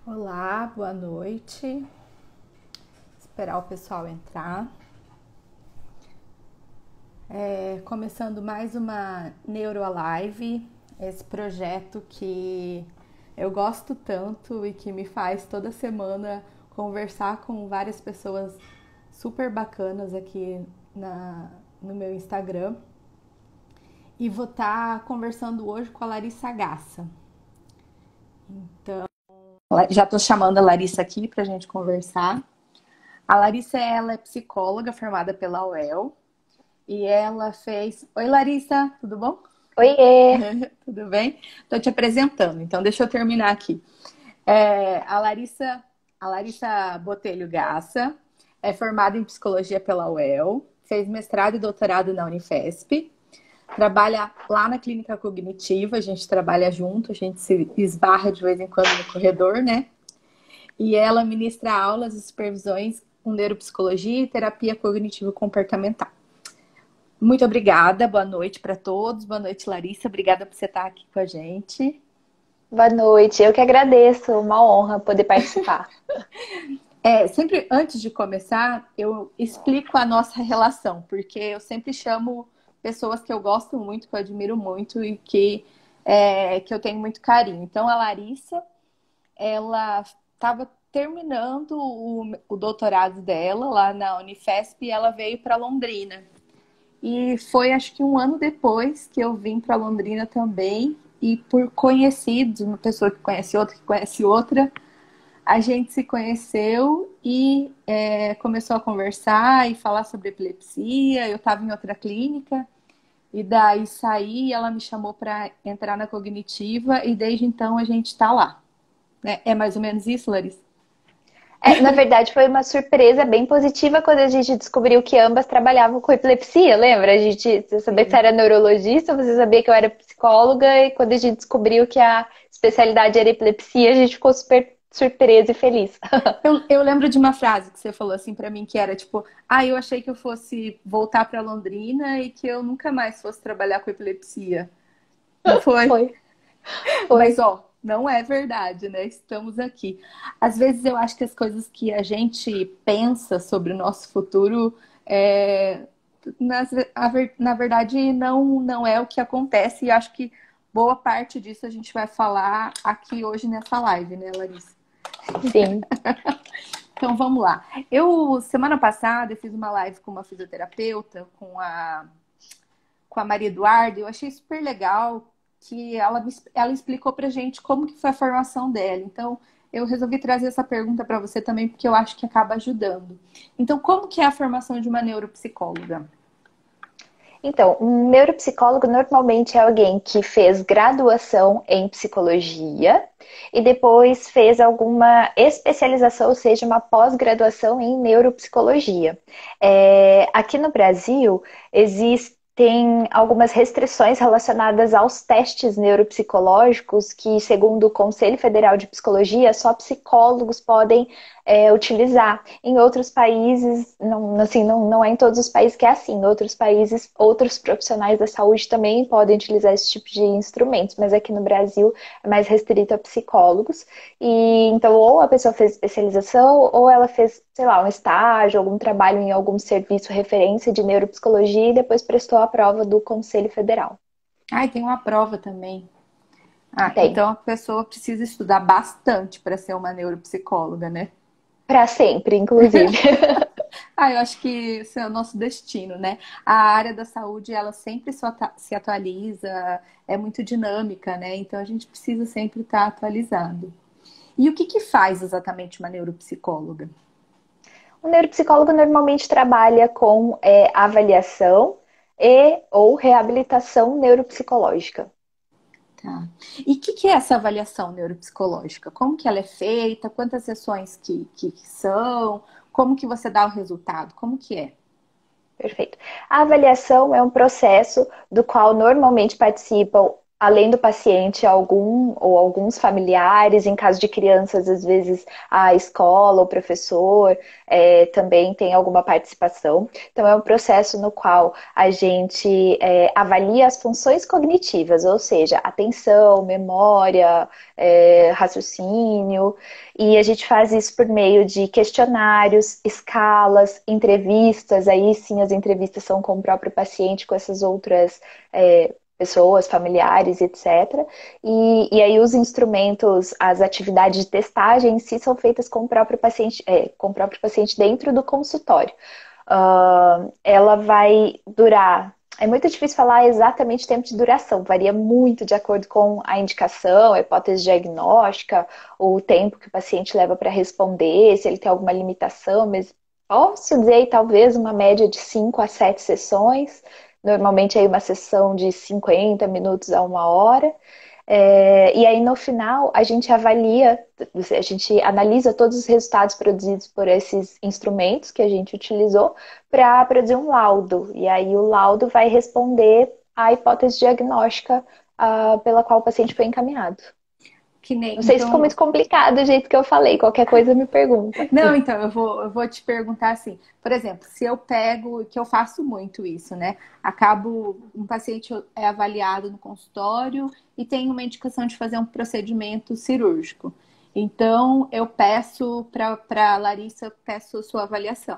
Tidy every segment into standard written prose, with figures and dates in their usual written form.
Olá, boa noite. Esperar o pessoal entrar. Começando mais uma NeuroAlive, esse projeto que eu gosto tanto e que me faz toda semana conversar com várias pessoas super bacanas aqui no meu Instagram. E vou estar conversando hoje com a Larissa Gassa. Então, já estou chamando a Larissa aqui para a gente conversar. A Larissa, ela é psicóloga formada pela UEL e ela fez... Oi, Larissa, tudo bom? Oiê! Tudo bem? Estou te apresentando, então deixa eu terminar aqui. A Larissa Botelho Gassa é formada em psicologia pela UEL, fez mestrado e doutorado na Unifesp, trabalha lá na clínica cognitiva, a gente trabalha junto, a gente se esbarra de vez em quando no corredor, né? E ela ministra aulas e supervisões com neuropsicologia e terapia cognitivo-comportamental. Muito obrigada, boa noite para todos. Boa noite, Larissa. Obrigada por você estar aqui com a gente. Boa noite, eu que agradeço, uma honra poder participar. Sempre antes de começar, eu explico a nossa relação, porque eu sempre chamo pessoas que eu gosto muito, que eu admiro muito e que eu tenho muito carinho. Então, a Larissa, ela estava terminando o doutorado dela lá na Unifesp e ela veio para Londrina. E foi acho que um ano depois que eu vim para Londrina também. E por conhecidos, uma pessoa que conhece outra, a gente se conheceu e começou a conversar e falar sobre epilepsia. Eu estava em outra clínica e daí saí e ela me chamou para entrar na cognitiva e desde então a gente está lá. Né? É mais ou menos isso, Larissa? Na verdade, foi uma surpresa bem positiva quando a gente descobriu que ambas trabalhavam com epilepsia, lembra? Você sabia que você Sim. era neurologista, você sabia que eu era psicóloga, e quando a gente descobriu que a especialidade era epilepsia, a gente ficou super surpresa e feliz. Eu lembro de uma frase que você falou assim pra mim, que era tipo, eu achei que eu fosse voltar pra Londrina e que eu nunca mais fosse trabalhar com epilepsia. Não foi? Foi, Mas, foi. ó, não é verdade, né? Estamos aqui. Às vezes eu acho que as coisas que a gente pensa sobre o nosso futuro, é, na verdade, não é o que acontece. E acho que boa parte disso a gente vai falar aqui hoje nessa live, né, Larissa? Sim. Então vamos lá. Semana passada, eu fiz uma live com uma fisioterapeuta, com a Maria Eduarda, e eu achei super legal que ela explicou pra gente como que foi a formação dela. Então, eu resolvi trazer essa pergunta para você também, porque eu acho que acaba ajudando. Então, como que é a formação de uma neuropsicóloga? Então, um neuropsicólogo normalmente é alguém que fez graduação em psicologia e depois fez alguma especialização, ou seja, uma pós-graduação em neuropsicologia. Aqui no Brasil, existem algumas restrições relacionadas aos testes neuropsicológicos que, segundo o Conselho Federal de Psicologia, só psicólogos podem utilizar. Em outros países, não, assim, não é em todos os países que é assim. Em outros países, outros profissionais da saúde também podem utilizar esse tipo de instrumentos, mas aqui no Brasil é mais restrito a psicólogos. E então, ou a pessoa fez especialização, ou ela fez, sei lá, um estágio, algum trabalho em algum serviço referência de neuropsicologia e depois prestou a prova do Conselho Federal. Ah, e tem uma prova também. Tem. Então a pessoa precisa estudar bastante para ser uma neuropsicóloga, né? Para sempre, inclusive. Eu acho que esse é o nosso destino, né? A área da saúde, ela sempre se atualiza, é muito dinâmica, né? Então a gente precisa sempre estar atualizado. E o que que faz exatamente uma neuropsicóloga? O neuropsicólogo normalmente trabalha com avaliação e ou reabilitação neuropsicológica. Tá. E o que que é essa avaliação neuropsicológica? Como que ela é feita? Quantas sessões que são? Como que você dá o resultado? Como que é? Perfeito. A avaliação é um processo do qual normalmente participam além do paciente, algum ou alguns familiares, em caso de crianças, às vezes a escola, o professor também tem alguma participação. Então, é um processo no qual a gente avalia as funções cognitivas, ou seja, atenção, memória, raciocínio, e a gente faz isso por meio de questionários, escalas, entrevistas, aí sim as entrevistas são com o próprio paciente, com essas outras pessoas, familiares, etc. E aí os instrumentos, as atividades de testagem em si são feitas com o próprio paciente dentro do consultório. Ela vai durar. É muito difícil falar exatamente o tempo de duração, varia muito de acordo com a indicação, a hipótese diagnóstica, o tempo que o paciente leva para responder, se ele tem alguma limitação, mas posso dizer aí, talvez uma média de 5 a 7 sessões, normalmente aí uma sessão de 50 minutos a 1 hora. E aí no final a gente analisa todos os resultados produzidos por esses instrumentos que a gente utilizou para produzir um laudo. E aí o laudo vai responder à hipótese diagnóstica pela qual o paciente foi encaminhado. Que nem, Não sei se ficou então, muito complicado do jeito que eu falei. Qualquer coisa me pergunta. não, então, eu vou te perguntar assim, por exemplo, se eu pego, que eu faço muito isso, né? Acabo, um paciente é avaliado no consultório e tem uma indicação de fazer um procedimento cirúrgico. Então, eu peço para a Larissa, peço a sua avaliação.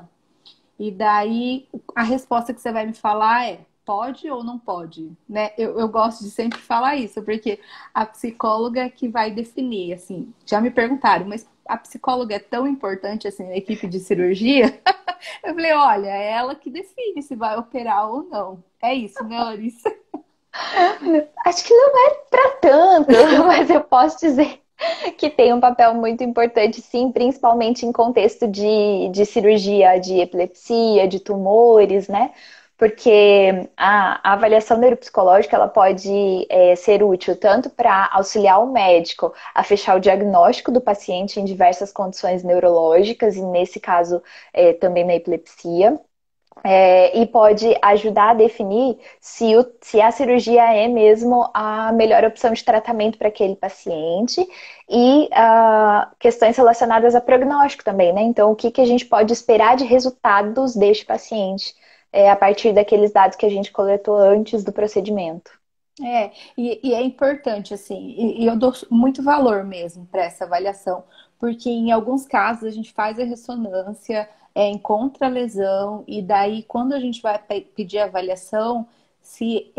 E daí a resposta que você vai me falar é pode ou não pode, né? Eu gosto de sempre falar isso, porque a psicóloga é que vai definir, assim, já me perguntaram, mas a psicóloga é tão importante assim na equipe de cirurgia? Eu falei, olha, é ela que define se vai operar ou não. É isso, né, Larissa? Acho que não é para tanto, mas eu posso dizer que tem um papel muito importante, sim, principalmente em contexto de cirurgia de epilepsia, de tumores, né? Porque a avaliação neuropsicológica ela pode ser útil tanto para auxiliar o médico a fechar o diagnóstico do paciente em diversas condições neurológicas, e nesse caso também na epilepsia. E pode ajudar a definir se a cirurgia é mesmo a melhor opção de tratamento para aquele paciente e questões relacionadas a prognóstico também, né? Então, o que a gente pode esperar de resultados deste paciente a partir daqueles dados que a gente coletou antes do procedimento. E é importante, assim, e eu dou muito valor mesmo para essa avaliação, porque em alguns casos a gente faz a ressonância, encontra a lesão, e daí quando a gente vai pedir a avaliação, se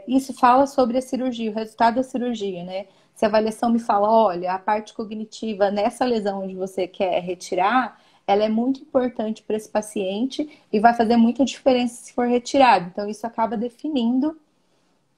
isso fala sobre a cirurgia, o resultado da cirurgia, né? Se a avaliação me fala, olha, a parte cognitiva nessa lesão onde você quer retirar, ela é muito importante para esse paciente e vai fazer muita diferença se for retirado. Então, isso acaba definindo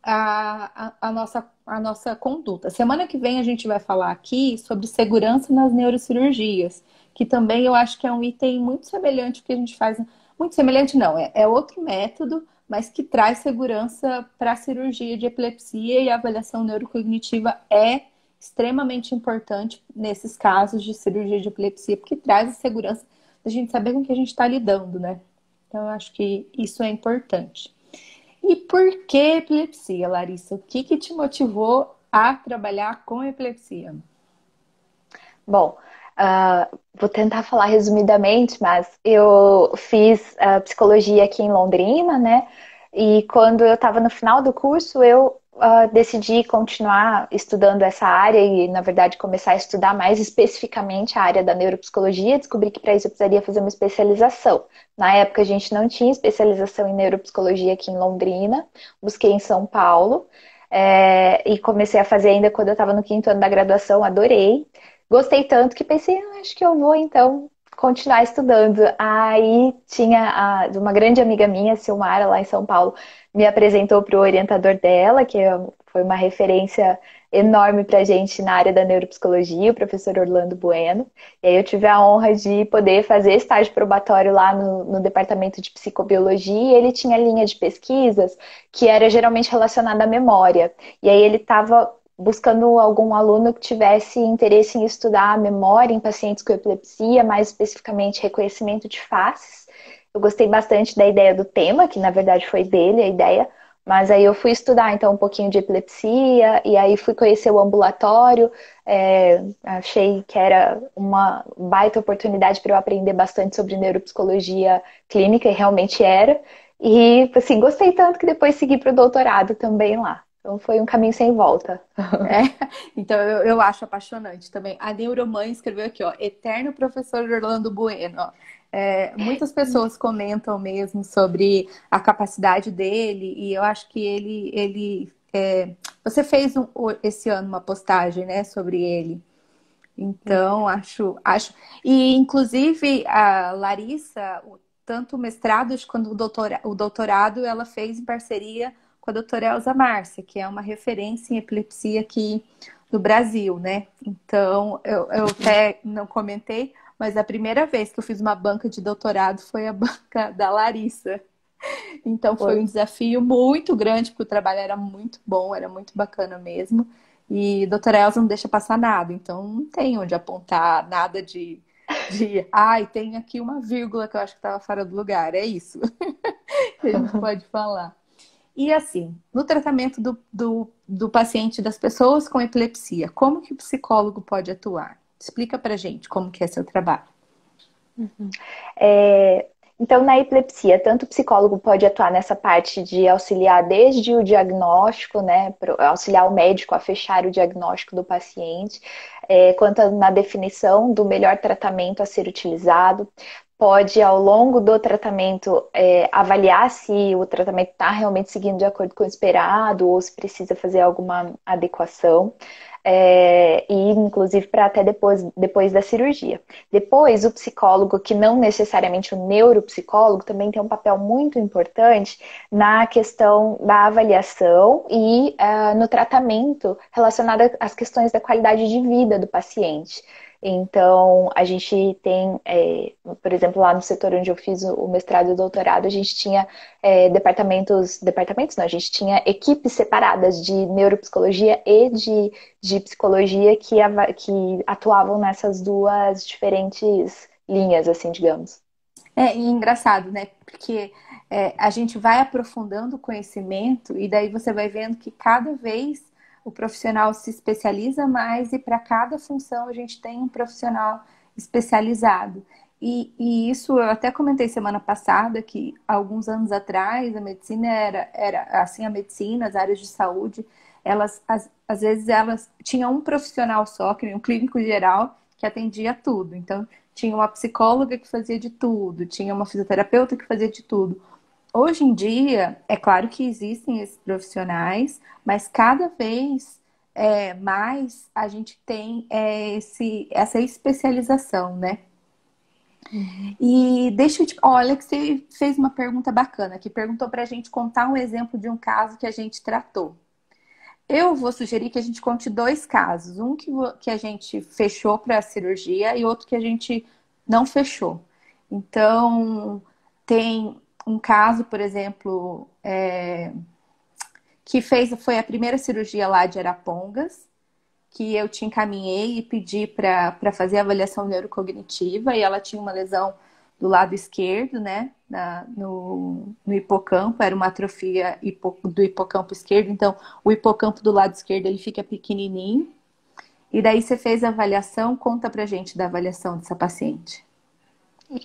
a nossa conduta. Semana que vem a gente vai falar aqui sobre segurança nas neurocirurgias, que também eu acho que é um item muito semelhante ao que a gente faz. Muito semelhante não, é outro método, mas que traz segurança para a cirurgia de epilepsia, e a avaliação neurocognitiva é extremamente importante nesses casos de cirurgia de epilepsia, porque traz a segurança da gente saber com o que a gente está lidando, né? Então eu acho que isso é importante. E por que epilepsia, Larissa? O que te motivou a trabalhar com epilepsia? Bom, vou tentar falar resumidamente, mas eu fiz psicologia aqui em Londrina, né? E quando eu estava no final do curso, eu decidi continuar estudando essa área e, na verdade, começar a estudar mais especificamente a área da neuropsicologia. Descobri que para isso eu precisaria fazer uma especialização. Na época, a gente não tinha especialização em neuropsicologia aqui em Londrina, busquei em São Paulo. E comecei a fazer ainda quando eu estava no quinto ano da graduação, adorei. Gostei tanto que pensei, acho que eu vou então continuar estudando. Aí tinha uma grande amiga minha, Silmara, lá em São Paulo, me apresentou para o orientador dela, que foi uma referência enorme para a gente na área da neuropsicologia, o professor Orlando Bueno. E aí eu tive a honra de poder fazer estágio probatório lá no departamento de psicobiologia, e ele tinha linha de pesquisas que era geralmente relacionada à memória. E aí ele estava buscando algum aluno que tivesse interesse em estudar a memória em pacientes com epilepsia, mais especificamente reconhecimento de faces. Eu gostei bastante da ideia do tema, que na verdade foi dele a ideia, Mas aí eu fui estudar então um pouquinho de epilepsia e aí fui conhecer o ambulatório. Achei que era uma baita oportunidade para eu aprender bastante sobre neuropsicologia clínica e realmente era. E assim, gostei tanto que depois segui para o doutorado também lá. Então foi um caminho sem volta. É, então eu acho apaixonante também. A Neuromãe escreveu aqui, ó, eterno professor Orlando Bueno. Ó. Muitas pessoas comentam mesmo sobre a capacidade dele e eu acho que você fez esse ano uma postagem, né, sobre ele. Então acho e inclusive a Larissa, tanto o mestrado quanto o doutorado, ela fez em parceria com a doutora Elza Márcia, que é uma referência em epilepsia aqui no Brasil, né? Então, eu até não comentei, mas a primeira vez que eu fiz uma banca de doutorado foi a banca da Larissa. Então, foi um Foi. desafio muito grande, porque o trabalho era muito bom, era muito bacana mesmo. E a doutora Elza não deixa passar nada, então não tem onde apontar nada ai, tem aqui uma vírgula que eu acho que estava fora do lugar. É isso que a gente pode falar. E assim, no tratamento do paciente, das pessoas com epilepsia, como que o psicólogo pode atuar? Explica pra gente como que é seu trabalho. É, então, na epilepsia, tanto o psicólogo pode atuar nessa parte de auxiliar desde o diagnóstico, né, auxiliar o médico a fechar o diagnóstico do paciente, quanto na definição do melhor tratamento a ser utilizado. Pode, ao longo do tratamento, avaliar se o tratamento está realmente seguindo de acordo com o esperado ou se precisa fazer alguma adequação. E inclusive para até depois da cirurgia. Depois, o psicólogo, que não necessariamente o neuropsicólogo, também tem um papel muito importante na questão da avaliação e no tratamento relacionado às questões da qualidade de vida do paciente. Então, a gente tem, por exemplo, lá no setor onde eu fiz o mestrado e o doutorado, a gente tinha departamentos não, a gente tinha equipes separadas de neuropsicologia e de psicologia que atuavam nessas duas diferentes linhas, assim, digamos. E engraçado, né? Porque a gente vai aprofundando o conhecimento e daí você vai vendo que cada vez o profissional se especializa mais e para cada função a gente tem um profissional especializado. E isso eu até comentei semana passada que alguns anos atrás a medicina era assim, a medicina, as áreas de saúde, às vezes elas tinham um profissional só, que nem um clínico geral, que atendia tudo. Então, tinha uma psicóloga que fazia de tudo, tinha uma fisioterapeuta que fazia de tudo. Hoje em dia, é claro que existem esses profissionais, mas cada vez mais a gente tem essa especialização, né? Uhum. E deixa eu te... Olha, que você fez uma pergunta bacana, que perguntou para a gente contar um exemplo de um caso que a gente tratou. Eu vou sugerir que a gente conte dois casos. Um que a gente fechou para a cirurgia e outro que a gente não fechou. Então, tem um caso, por exemplo, que foi a primeira cirurgia lá de Arapongas, que eu te encaminhei e pedi para fazer a avaliação neurocognitiva, e ela tinha uma lesão do lado esquerdo, né, no hipocampo, era uma atrofia do hipocampo esquerdo, então o hipocampo do lado esquerdo ele fica pequenininho. E daí você fez a avaliação, conta pra gente da avaliação dessa paciente.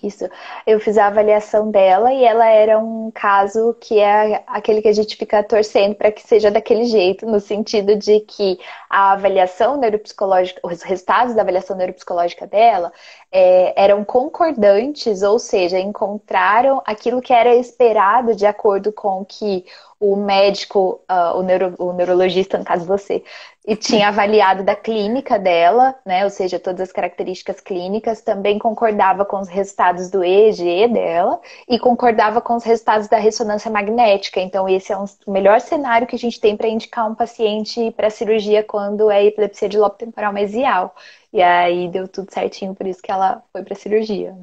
Isso. Eu fiz a avaliação dela e ela era um caso que é aquele que a gente fica torcendo para que seja daquele jeito, no sentido de que a avaliação neuropsicológica, os resultados da avaliação neuropsicológica dela eram concordantes, ou seja, encontraram aquilo que era esperado de acordo com que o médico, o neurologista, no caso você, e tinha avaliado da clínica dela, né? Ou seja, todas as características clínicas, também concordava com os resultados do EEG dela e concordava com os resultados da ressonância magnética. Então, esse é o melhor cenário que a gente tem para indicar um paciente para cirurgia quando é epilepsia de lobo temporal mesial. E aí deu tudo certinho, por isso que ela foi para cirurgia.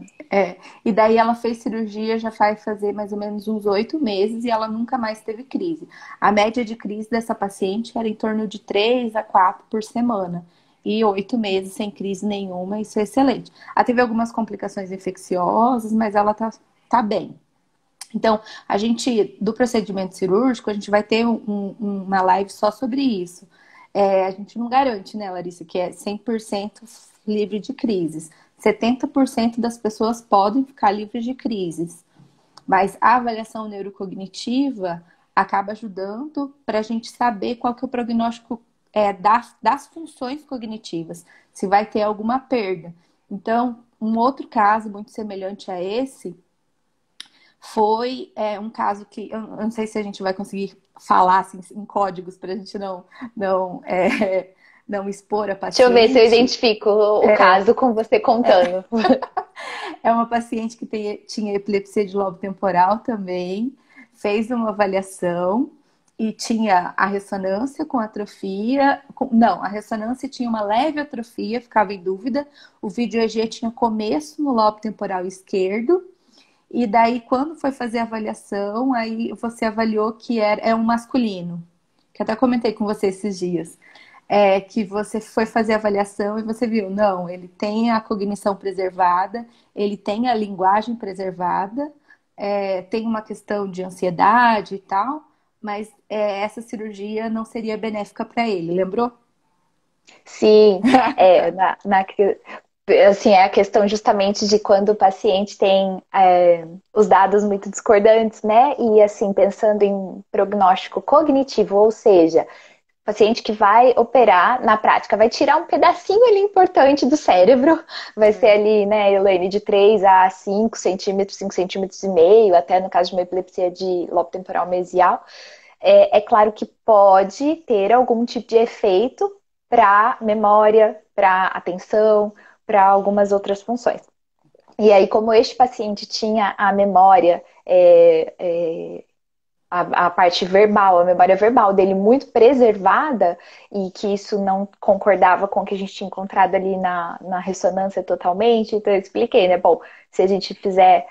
E daí ela fez cirurgia já vai fazer mais ou menos uns 8 meses e ela nunca mais teve crise. A média de crise dessa paciente era em torno de 3 a 4 por semana. E 8 meses sem crise nenhuma, isso é excelente. Ela teve algumas complicações infecciosas, mas ela tá bem. Então, do procedimento cirúrgico, a gente vai ter uma live só sobre isso. A gente não garante, né, Larissa, que é 100% livre de crises. 70% das pessoas podem ficar livres de crises. Mas a avaliação neurocognitiva acaba ajudando para a gente saber qual que é o prognóstico das funções cognitivas, se vai ter alguma perda. Então, um outro caso muito semelhante a esse foi um caso que eu não sei se a gente vai conseguir falar assim, em códigos para a gente não expor a Deixa eu ver se eu paciente. identifico o caso com você contando. É uma paciente que tinha epilepsia de lobo temporal também, fez uma avaliação e tinha a ressonância com atrofia. Não, a ressonância tinha uma leve atrofia, ficava em dúvida. O vídeo EG tinha começo no lobo temporal esquerdo. E daí, quando foi fazer a avaliação, aí você avaliou que é um masculino. Que até comentei com você esses dias. Que você foi fazer a avaliação e você viu, não, ele tem a cognição preservada, ele tem a linguagem preservada, tem uma questão de ansiedade e tal, mas essa cirurgia não seria benéfica para ele, lembrou? Sim, assim, é a questão justamente de quando o paciente tem os dados muito discordantes, né? E assim, pensando em prognóstico cognitivo, ou seja, paciente que vai operar, na prática, vai tirar um pedacinho ali importante do cérebro, vai ser ali, né, Elaine, de 3 a 5 centímetros, 5 centímetros e meio, até no caso de uma epilepsia de lobo temporal mesial. É claro que pode ter algum tipo de efeito para memória, para atenção, para algumas outras funções. E aí, como este paciente tinha a memória a parte verbal, a memória verbal dele muito preservada e que isso não concordava com o que a gente tinha encontrado ali na ressonância totalmente. Então eu expliquei, né? Bom, se a gente fizer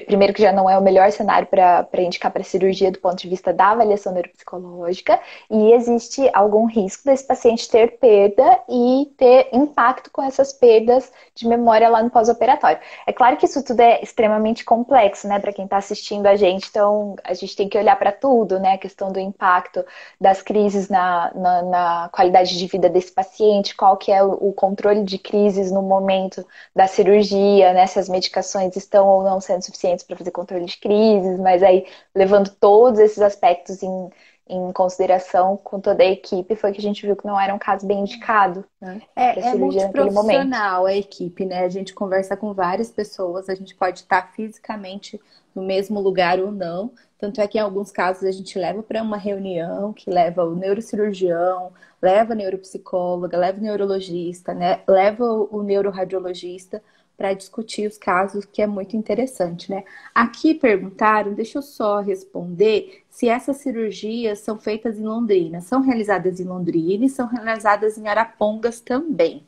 primeiro que já não é o melhor cenário para indicar para cirurgia do ponto de vista da avaliação neuropsicológica e existe algum risco desse paciente ter perda e ter impacto com essas perdas de memória lá no pós-operatório. É claro que isso tudo é extremamente complexo, né, para quem está assistindo a gente, então a gente tem que olhar para tudo, né, a questão do impacto das crises na qualidade de vida desse paciente, qual que é o controle de crises no momento da cirurgia, né, se as medicações estão ou não sendo suficientes para fazer controle de crises, mas aí levando todos esses aspectos em consideração com toda a equipe, foi que a gente viu que não era um caso bem indicado, né, para É cirurgia naquele momento. multiprofissional a equipe, né? A gente conversa com várias pessoas, a gente pode estar fisicamente no mesmo lugar ou não. Tanto é que em alguns casos a gente leva para uma reunião que leva o neurocirurgião, leva a neuropsicóloga, leva o neurologista, né? Leva o neuroradiologista para discutir os casos, que é muito interessante, né? Aqui perguntaram, deixa eu só responder se essas cirurgias são feitas em Londrina. São realizadas em Londrina e são realizadas em Arapongas também.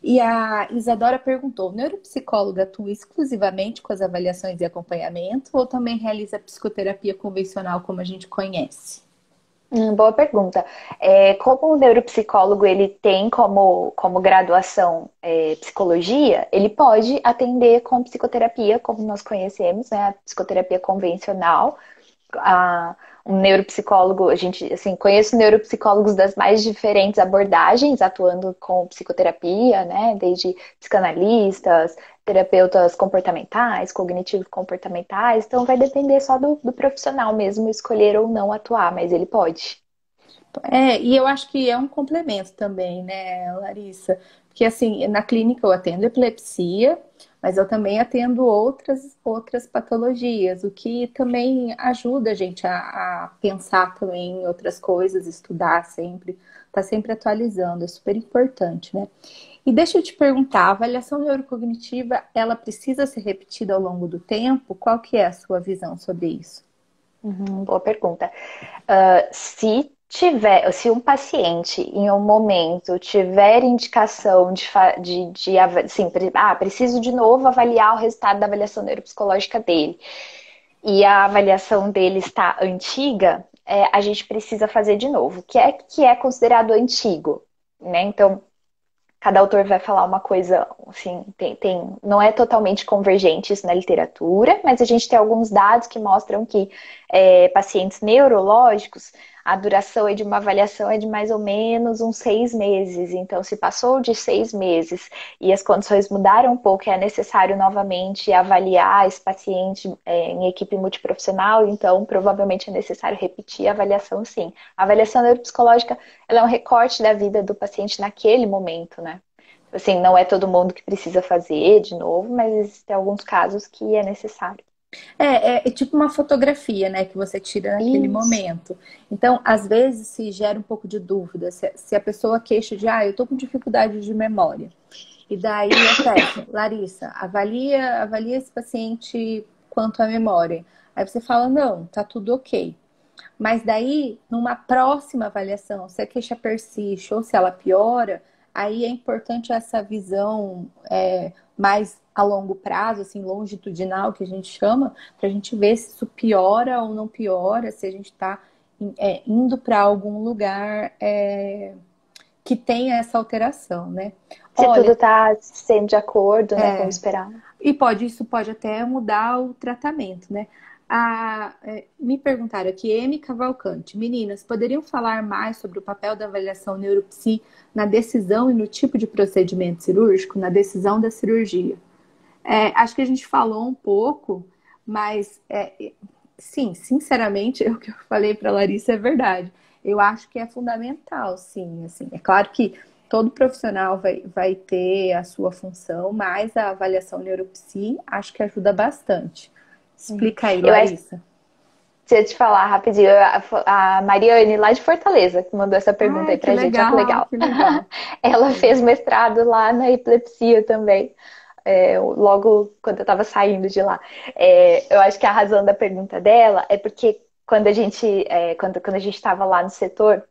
E a Isadora perguntou: o neuropsicólogo atua exclusivamente com as avaliações e acompanhamento ou também realiza psicoterapia convencional como a gente conhece? Boa pergunta. Como o neuropsicólogo ele tem como graduação psicologia, ele pode atender com psicoterapia, como nós conhecemos, né, a psicoterapia convencional. Um neuropsicólogo, a gente, assim, conheço neuropsicólogos das mais diferentes abordagens, atuando com psicoterapia, né, desde psicanalistas, terapeutas comportamentais, cognitivos comportamentais, então vai depender só do profissional mesmo escolher ou não atuar, mas ele pode. E eu acho que é um complemento também, né, Larissa? Porque assim, na clínica eu atendo epilepsia, mas eu também atendo outras patologias, o que também ajuda a gente a pensar também em outras coisas, estudar sempre, tá sempre atualizando, é super importante, né? E deixa eu te perguntar, a avaliação neurocognitiva, ela precisa ser repetida ao longo do tempo? Qual que é a sua visão sobre isso? Boa pergunta. Se um paciente em um momento tiver indicação assim, preciso de novo avaliar o resultado da avaliação neuropsicológica dele e a avaliação dele está antiga, a gente precisa fazer de novo. O que é considerado antigo, né? Então, cada autor vai falar uma coisa, assim, não é totalmente convergente isso na literatura, mas a gente tem alguns dados que mostram que pacientes neurológicos, a duração de uma avaliação é de mais ou menos uns 6 meses. Então, se passou de 6 meses e as condições mudaram um pouco, é necessário novamente avaliar esse paciente em equipe multiprofissional, então provavelmente é necessário repetir a avaliação, sim. A avaliação neuropsicológica, ela é um recorte da vida do paciente naquele momento, né? Assim, não é todo mundo que precisa fazer de novo, mas existem alguns casos que é necessário. É tipo uma fotografia, né, que você tira naquele Isso. momento. Então, às vezes, se gera um pouco de dúvida, se a pessoa queixa de, eu tô com dificuldade de memória. E daí eu peço, Larissa, avalia esse paciente quanto à memória. Aí você fala, não, tá tudo ok. Mas daí, numa próxima avaliação, se a queixa persiste ou se ela piora, aí é importante essa visão mais a longo prazo, assim, longitudinal, que a gente chama, para a gente ver se isso piora ou não piora, se a gente está indo para algum lugar que tenha essa alteração, né? Se tudo Olha, está sendo de acordo, né, como esperado. e isso pode até mudar o tratamento, né? Me perguntaram aqui, M. Cavalcante, meninas, poderiam falar mais sobre o papel da avaliação neuropsi na decisão e no tipo de procedimento cirúrgico, na decisão da cirurgia? Acho que a gente falou um pouco, mas sim, sinceramente, o que eu falei para a Larissa é verdade. Eu acho que é fundamental, sim. Assim, é claro que todo profissional vai ter a sua função, mas a avaliação neuropsi acho que ajuda bastante. Explica aí, Eu acho, Larissa. deixa eu te falar rapidinho, a Mariane, lá de Fortaleza, que mandou essa pergunta Ai, aí pra gente, olha que legal. que legal. Ela fez mestrado lá na epilepsia também, logo quando eu estava saindo de lá. Eu acho que a razão da pergunta dela é porque quando a gente estava lá no setor,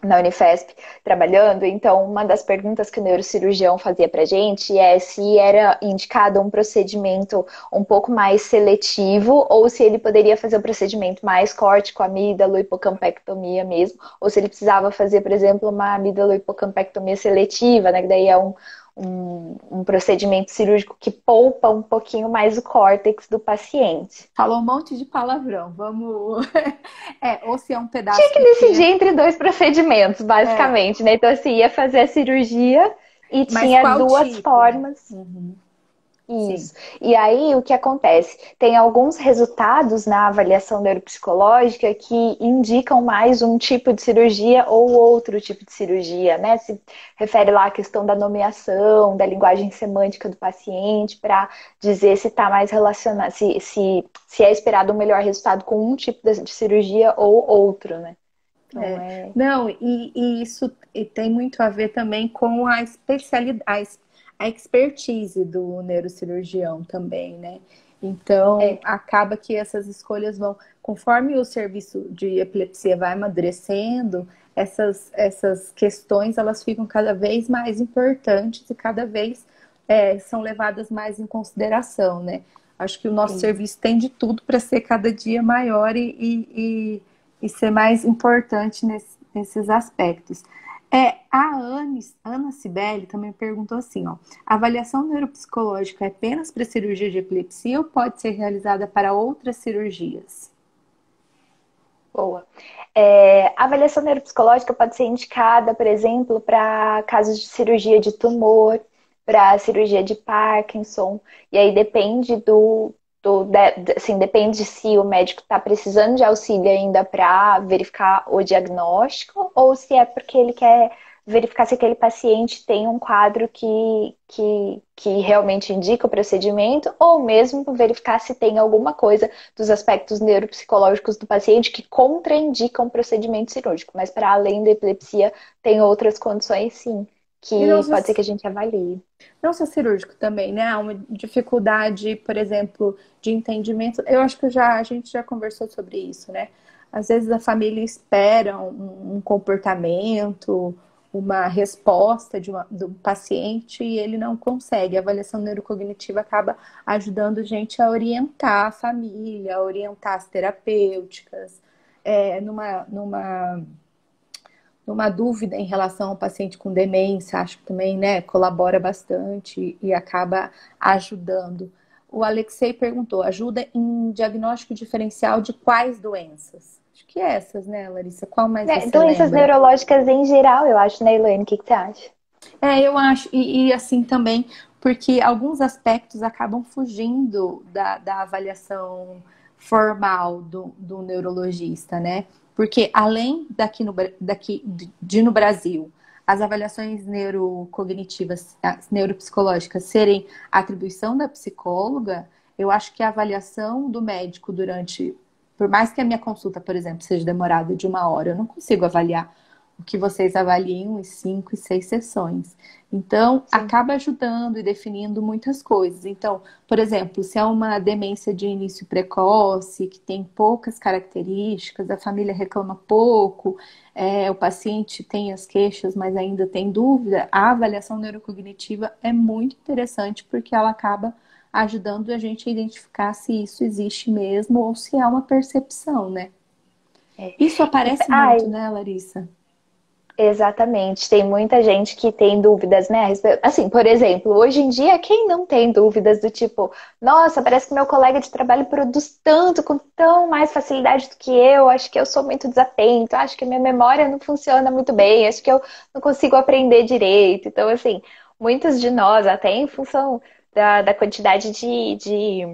na Unifesp, trabalhando, então uma das perguntas que o neurocirurgião fazia pra gente é se era indicado um procedimento um pouco mais seletivo ou se ele poderia fazer um procedimento mais corte com amígdalo, hipocampectomia mesmo, ou se ele precisava fazer, por exemplo, uma amígdalo hipocampectomia seletiva, né, que daí é um procedimento cirúrgico que poupa um pouquinho mais o córtex do paciente. Falou um monte de palavrão. Vamos. Ou se é um Tinha pedaço que decidir pequeno. entre dois procedimentos, basicamente, né? Então, assim, ia fazer a cirurgia e Mas tinha qual duas tipo, né? formas. Uhum, sim. Isso. E aí, o que acontece? Tem alguns resultados na avaliação neuropsicológica que indicam mais um tipo de cirurgia ou outro tipo de cirurgia, né? Se refere lá à questão da nomeação, da linguagem semântica do paciente, para dizer se está mais relacionado, se é esperado um melhor resultado com um tipo de cirurgia ou outro, né? Então, Não, e isso tem muito a ver também com a especialidade, a expertise do neurocirurgião também, né? Então, é acaba que essas escolhas vão, conforme o serviço de epilepsia vai amadurecendo, essas questões elas ficam cada vez mais importantes e cada vez são levadas mais em consideração, né? Acho que o nosso isso. serviço tem de tudo para ser cada dia maior e ser mais importante nesses aspectos. Ana Cibele também perguntou assim, ó, a avaliação neuropsicológica é apenas para cirurgia de epilepsia ou pode ser realizada para outras cirurgias? Boa. A avaliação neuropsicológica pode ser indicada, por exemplo, para casos de cirurgia de tumor, para cirurgia de Parkinson, e aí depende assim, depende se o médico está precisando de auxílio ainda para verificar o diagnóstico ou se é porque ele quer verificar se aquele paciente tem um quadro que realmente indica o procedimento, ou mesmo verificar se tem alguma coisa dos aspectos neuropsicológicos do paciente que contraindicam o procedimento cirúrgico. Mas para além da epilepsia, tem outras condições, sim, E não que só, pode ser que a gente avalie. não só cirúrgico também, né? Há uma dificuldade, por exemplo, de entendimento. Eu acho que a gente já conversou sobre isso, né? Às vezes a família espera um comportamento, uma resposta do paciente e ele não consegue. A avaliação neurocognitiva acaba ajudando a gente a orientar a família, a orientar as terapêuticas, numa numa dúvida em relação ao paciente com demência, acho que também, né, colabora bastante e acaba ajudando. O Alexei perguntou, ajuda em diagnóstico diferencial de quais doenças? Acho que essas, né, Larissa? Qual mais Né, você doenças lembra? neurológicas em geral, eu acho, né, Elaine? O que que você acha? Eu acho, e assim também, porque alguns aspectos acabam fugindo da avaliação formal do neurologista, né? Porque além de no Brasil, as avaliações neurocognitivas, as neuropsicológicas serem atribuição da psicóloga, eu acho que a avaliação do médico durante, por mais que a minha consulta, por exemplo, seja demorada de 1 hora, eu não consigo avaliar o que vocês avaliam em 5 e 6 sessões. Então, Sim. acaba ajudando e definindo muitas coisas. Então, por exemplo, se é uma demência de início precoce, que tem poucas características, a família reclama pouco, o paciente tem as queixas, mas ainda tem dúvida, a avaliação neurocognitiva é muito interessante porque ela acaba ajudando a gente a identificar se isso existe mesmo ou se é uma percepção, né? É. Isso E, aparece ai, muito, né, Larissa? exatamente. Tem muita gente que tem dúvidas, né? Assim, por exemplo, hoje em dia, quem não tem dúvidas do tipo, nossa, parece que meu colega de trabalho produz tanto, com tão mais facilidade do que eu, acho que eu sou muito desatento, acho que a minha memória não funciona muito bem, acho que eu não consigo aprender direito. Então, assim, muitos de nós, até em função da quantidade de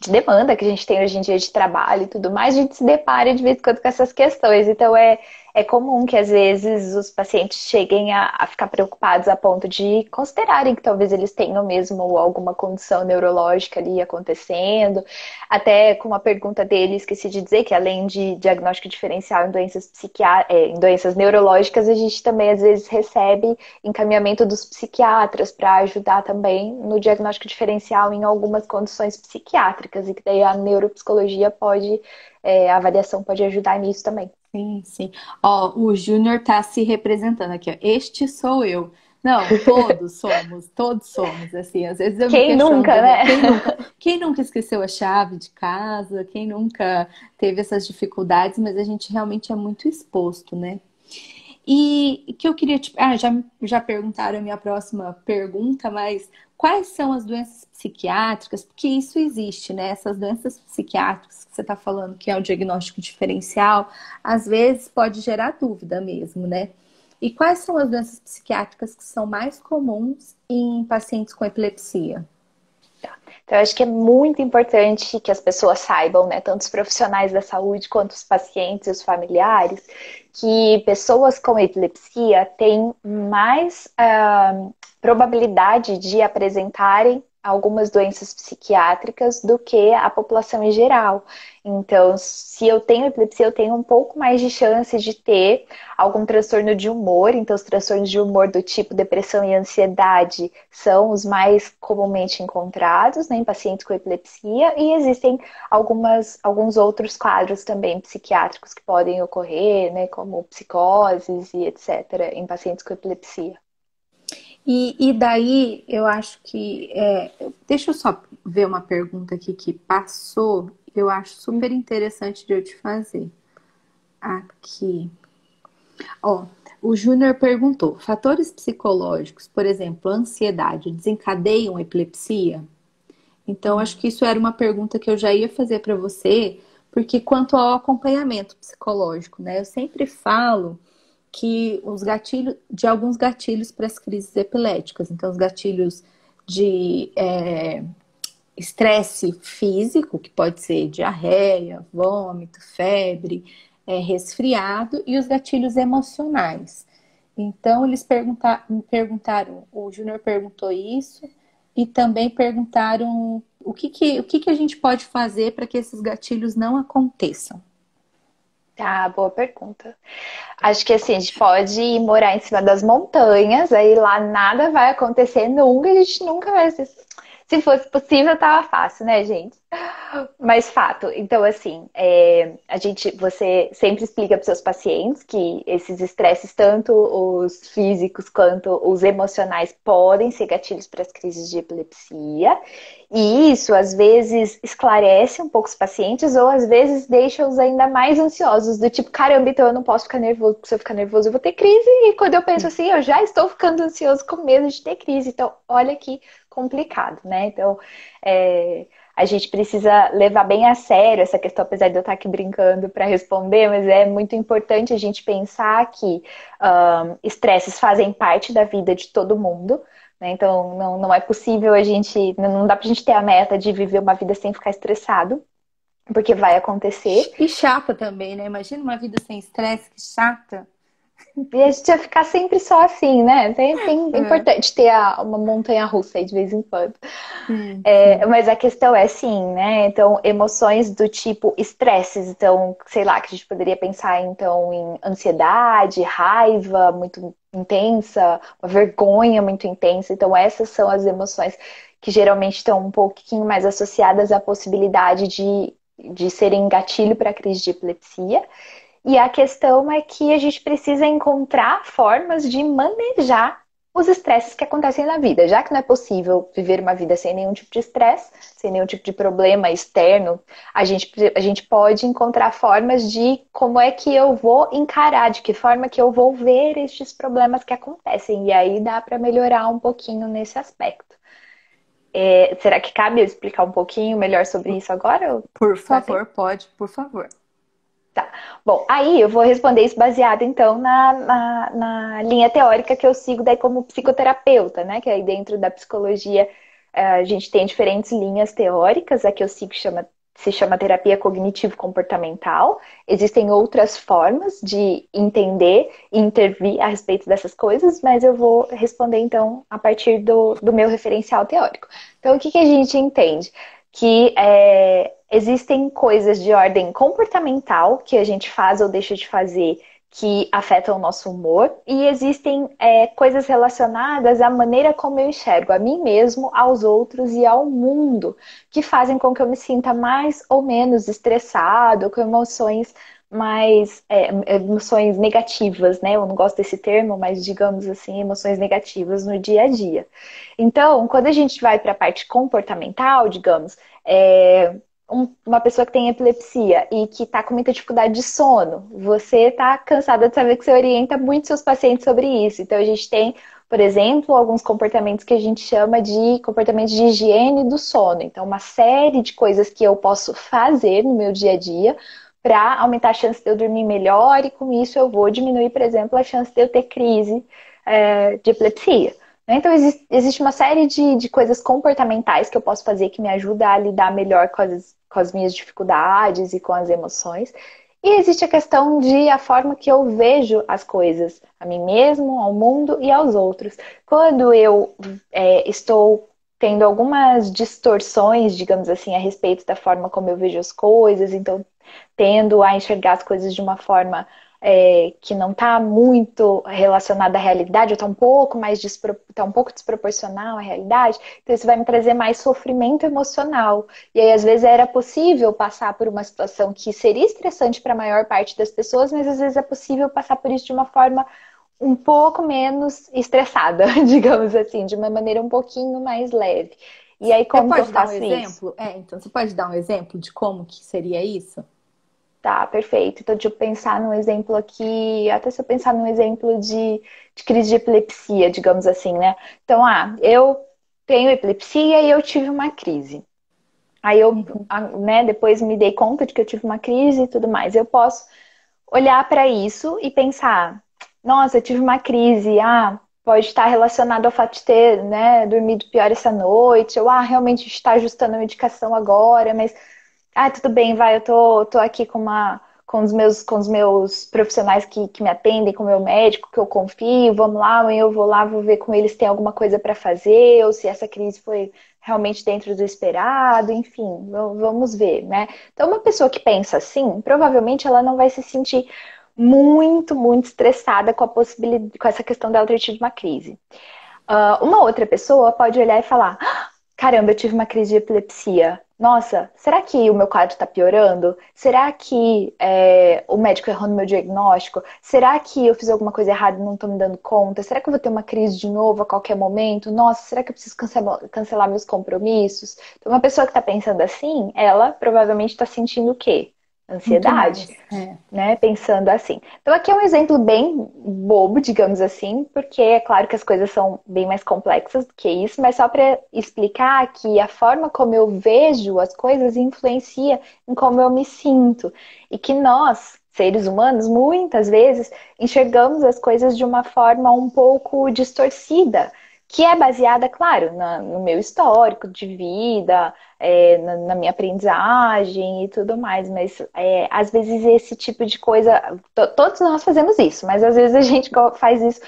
demanda que a gente tem hoje em dia de trabalho e tudo mais, a gente se depara de vez em quando com essas questões. Então, é comum que às vezes os pacientes cheguem a ficar preocupados a ponto de considerarem que talvez eles tenham mesmo alguma condição neurológica ali acontecendo. Até com uma pergunta dele, esqueci de dizer que além de diagnóstico diferencial em em doenças neurológicas, a gente também às vezes recebe encaminhamento dos psiquiatras para ajudar também no diagnóstico diferencial em algumas condições psiquiátricas e que daí a neuropsicologia pode, a avaliação pode ajudar nisso também. Sim, sim. Ó, o Júnior tá se representando aqui, ó. Este sou eu. Não, todos somos, assim. Às vezes eu me Quem questiono nunca, também. né? Quem nunca esqueceu a chave de casa? Quem nunca teve essas dificuldades? Mas a gente realmente é muito exposto, né? E que eu queria te... já perguntaram a minha próxima pergunta, mas quais são as doenças psiquiátricas? Porque isso existe, né? Essas doenças psiquiátricas que você está falando, que é o diagnóstico diferencial, às vezes pode gerar dúvida mesmo, né? E quais são as doenças psiquiátricas que são mais comuns em pacientes com epilepsia? Então, eu acho que é muito importante que as pessoas saibam, né, tanto os profissionais da saúde quanto os pacientes e os familiares, que pessoas com epilepsia têm mais probabilidade de apresentarem algumas doenças psiquiátricas do que a população em geral. Então, se eu tenho epilepsia, eu tenho um pouco mais de chance de ter algum transtorno de humor. Então, os transtornos de humor do tipo depressão e ansiedade são os mais comumente encontrados, né, em pacientes com epilepsia, e existem alguns outros quadros também psiquiátricos que podem ocorrer, né, como psicoses e etc., em pacientes com epilepsia. E daí eu acho que. Deixa eu só ver uma pergunta aqui que passou, eu acho super interessante de eu te fazer. Aqui. Ó, o Júnior perguntou: fatores psicológicos, por exemplo, ansiedade, desencadeiam epilepsia? Então, acho que isso era uma pergunta que eu já ia fazer para você, porque quanto ao acompanhamento psicológico, né? Eu sempre falo que os gatilhos, de alguns gatilhos para as crises epiléticas. Então, os gatilhos de estresse físico, que pode ser diarreia, vômito, febre, resfriado, e os gatilhos emocionais. Então, eles perguntaram, o Júnior perguntou isso, e também perguntaram o que a gente pode fazer para que esses gatilhos não aconteçam. Tá, boa pergunta. Acho que assim, a gente pode ir morar em cima das montanhas, aí lá nada vai acontecer nunca, a gente nunca vai Se fosse possível, tava fácil, né, gente? Mas fato. Então, assim, você sempre explica para os seus pacientes que esses estresses, tanto os físicos quanto os emocionais, podem ser gatilhos para as crises de epilepsia. E isso, às vezes, esclarece um pouco os pacientes ou, às vezes, deixa-os ainda mais ansiosos. Do tipo, caramba, então eu não posso ficar nervoso, porque se eu ficar nervoso eu vou ter crise. E quando eu penso assim, eu já estou ficando ansioso com medo de ter crise. Então, olha que complicado, né? Então, a gente precisa levar bem a sério essa questão, apesar de eu estar aqui brincando para responder, mas é muito importante a gente pensar que estresses fazem parte da vida de todo mundo, né? Então, não é possível não dá pra gente ter a meta de viver uma vida sem ficar estressado, porque vai acontecer. E chata também, né? Imagina uma vida sem estresse, que chata. E a gente vai ficar sempre só assim, né? É É. importante ter uma montanha russa aí de vez em quando. Sim, sim. Mas a questão é assim, né? Então, emoções do tipo estresses, então, sei lá, que a gente poderia pensar então em ansiedade, raiva muito intensa, uma vergonha muito intensa. Então, essas são as emoções que geralmente estão um pouquinho mais associadas à possibilidade de serem gatilho para a crise de epilepsia. E a questão é que a gente precisa encontrar formas de manejar os estresses que acontecem na vida. Já que não é possível viver uma vida sem nenhum tipo de estresse, sem nenhum tipo de problema externo, a gente pode encontrar formas de como é que eu vou encarar, de que forma que eu vou ver estes problemas que acontecem. E aí dá para melhorar um pouquinho nesse aspecto. Será que cabe eu explicar um pouquinho melhor sobre isso agora? Ou Por dá tempo? favor, pode, por favor. Tá. Bom, aí eu vou responder isso baseado, então, na linha teórica que eu sigo daí como psicoterapeuta, né? Que aí dentro da psicologia a gente tem diferentes linhas teóricas. A que eu sigo se chama terapia cognitivo-comportamental. Existem outras formas de entender e intervir a respeito dessas coisas, mas eu vou responder, então, a partir do meu referencial teórico. Então, o que a gente entende? Que existem coisas de ordem comportamental que a gente faz ou deixa de fazer que afetam o nosso humor, e existem coisas relacionadas à maneira como eu enxergo a mim mesmo, aos outros e ao mundo, que fazem com que eu me sinta mais ou menos estressado, com emoções negativas, né? Eu não gosto desse termo, mas digamos assim, emoções negativas no dia a dia. Então, quando a gente vai para a parte comportamental, digamos, uma pessoa que tem epilepsia e que está com muita dificuldade de sono, você está cansada de saber que você orienta muito seus pacientes sobre isso. Então, a gente tem, por exemplo, alguns comportamentos que a gente chama de comportamentos de higiene do sono. Então, uma série de coisas que eu posso fazer no meu dia a dia para aumentar a chance de eu dormir melhor, e com isso eu vou diminuir, por exemplo, a chance de eu ter crise de epilepsia. Então, existe uma série de coisas comportamentais que eu posso fazer que me ajudam a lidar melhor com as minhas dificuldades e com as emoções. E existe a questão de a forma que eu vejo as coisas, a mim mesmo, ao mundo e aos outros. Quando eu estou tendo algumas distorções, digamos assim, a respeito da forma como eu vejo as coisas, então tendo a enxergar as coisas de uma forma que não está muito relacionada à realidade, ou está um pouco tá um pouco desproporcional à realidade, então isso vai me trazer mais sofrimento emocional. E aí, às vezes, era possível passar por uma situação que seria estressante para a maior parte das pessoas, mas às vezes é possível passar por isso de uma forma um pouco menos estressada, digamos assim, de uma maneira um pouquinho mais leve. E aí, Você como que eu pode dar um faço isso? exemplo? Então, você pode dar um exemplo de como que seria isso? Tá, perfeito. Então, deixa eu pensar num exemplo aqui, até se eu pensar num exemplo de crise de epilepsia, digamos assim, né? Então, eu tenho epilepsia e eu tive uma crise. Aí eu, Uhum. né, depois me dei conta de que eu tive uma crise e tudo mais. Eu posso olhar para isso e pensar, nossa, eu tive uma crise, pode estar relacionado ao fato de ter, né, dormido pior essa noite, ou realmente está ajustando a medicação agora, mas tudo bem, vai, eu tô aqui com os meus profissionais que me atendem, com o meu médico, que eu confio, vamos lá, amanhã eu vou lá, vou ver com eles se tem alguma coisa para fazer, ou se essa crise foi realmente dentro do esperado, enfim, vamos ver, né? Então, uma pessoa que pensa assim, provavelmente ela não vai se sentir muito, muito estressada com a possibilidade, com essa questão dela ter tido uma crise. Uma outra pessoa pode olhar e falar: caramba, eu tive uma crise de epilepsia. Nossa, será que o meu quadro está piorando? Será que o médico errou no meu diagnóstico? Será que eu fiz alguma coisa errada e não estou me dando conta? Será que eu vou ter uma crise de novo a qualquer momento? Nossa, será que eu preciso cancelar meus compromissos? Então, uma pessoa que está pensando assim, ela provavelmente está sentindo o quê? Muito Ansiedade, mais. É. né? Pensando assim. Então, aqui é um exemplo bem bobo, digamos assim, porque é claro que as coisas são bem mais complexas do que isso, mas só para explicar que a forma como eu vejo as coisas influencia em como eu me sinto. E que nós, seres humanos, muitas vezes enxergamos as coisas de uma forma um pouco distorcida. Que é baseada, claro, no meu histórico de vida, na minha aprendizagem e tudo mais, mas às vezes esse tipo de coisa, todos nós fazemos isso, mas às vezes a gente faz isso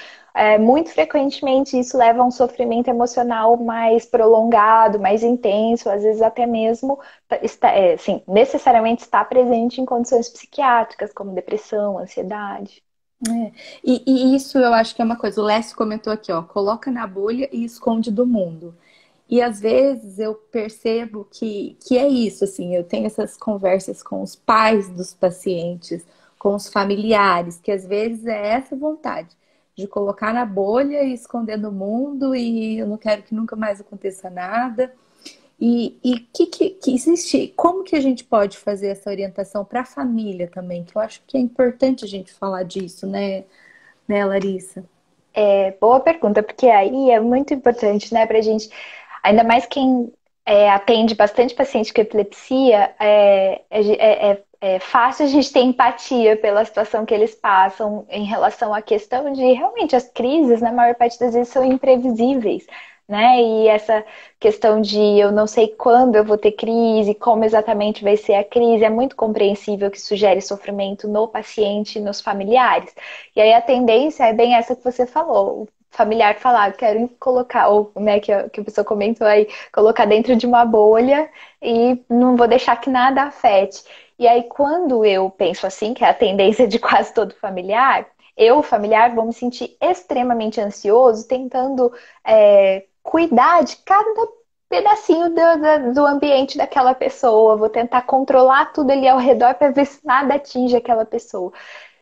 muito frequentemente, e isso leva a um sofrimento emocional mais prolongado, mais intenso, às vezes até mesmo sim, necessariamente está presente em condições psiquiátricas, como depressão, ansiedade. É. E isso eu acho que é uma coisa. O Lécio comentou aqui, ó, coloca na bolha e esconde do mundo. E às vezes eu percebo que é isso, assim, eu tenho essas conversas com os pais dos pacientes, com os familiares, que às vezes é essa vontade de colocar na bolha e esconder do mundo e eu não quero que nunca mais aconteça nada. E que existe, como que a gente pode fazer essa orientação para a família também? Que eu acho que é importante a gente falar disso, né, Larissa? Boa pergunta, porque aí é muito importante, né, pra gente, ainda mais quem atende bastante paciente com epilepsia, é fácil a gente ter empatia pela situação que eles passam em relação à questão de realmente as crises, na maior parte das vezes, são imprevisíveis. Né? E essa questão de eu não sei quando eu vou ter crise, como exatamente vai ser a crise, é muito compreensível que sugere sofrimento no paciente e nos familiares. E aí a tendência é bem essa que você falou. O familiar falar, quero colocar, ou né, que a pessoa comentou aí, colocar dentro de uma bolha e não vou deixar que nada afete. E aí, quando eu penso assim, que é a tendência de quase todo familiar, eu, familiar, vou me sentir extremamente ansioso, tentando cuidar de cada pedacinho do ambiente daquela pessoa, vou tentar controlar tudo ali ao redor para ver se nada atinge aquela pessoa.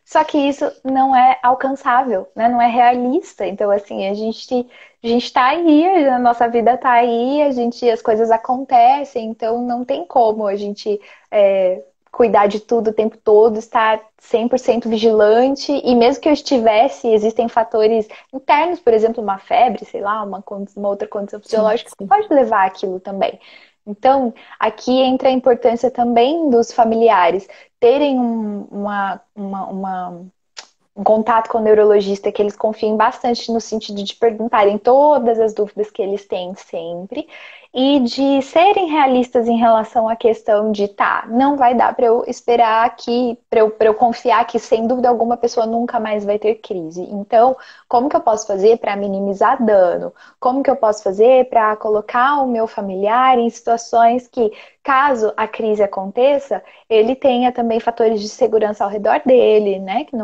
Só que isso não é alcançável, né? Não é realista. Então, assim, a gente tá aí, a nossa vida tá aí, as coisas acontecem, então não tem como a gente cuidar de tudo o tempo todo, estar 100% vigilante. E mesmo que eu estivesse, existem fatores internos, por exemplo, uma febre, sei lá, uma outra condição Sim, fisiológica que sim. pode levar aquilo também. Então, aqui entra a importância também dos familiares terem um contato com o neurologista que eles confiem bastante no sentido de perguntarem todas as dúvidas que eles têm sempre e de serem realistas em relação à questão de tá, não vai dar para eu esperar que, para eu confiar que sem dúvida alguma a pessoa nunca mais vai ter crise. Então, como que eu posso fazer para minimizar dano? Como que eu posso fazer para colocar o meu familiar em situações que, caso a crise aconteça, ele tenha também fatores de segurança ao redor dele, né? Que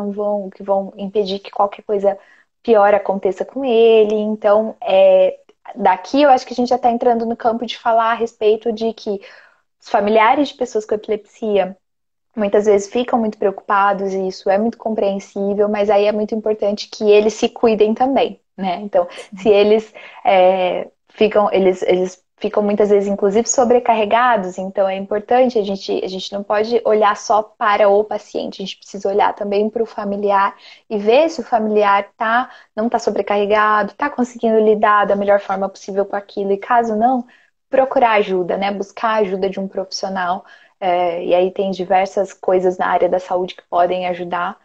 vão impedir que qualquer coisa pior aconteça com ele. Então, daqui eu acho que a gente já está entrando no campo de falar a respeito de que os familiares de pessoas com epilepsia muitas vezes ficam muito preocupados e isso é muito compreensível, mas aí é muito importante que eles se cuidem também, né? Então, se eles eles ficam muitas vezes, inclusive, sobrecarregados, então é importante, a gente não pode olhar só para o paciente, a gente precisa olhar também para o familiar e ver se o familiar não está sobrecarregado, está conseguindo lidar da melhor forma possível com aquilo, e caso não, procurar ajuda, né? Buscar a ajuda de um profissional. E aí tem diversas coisas na área da saúde que podem ajudar,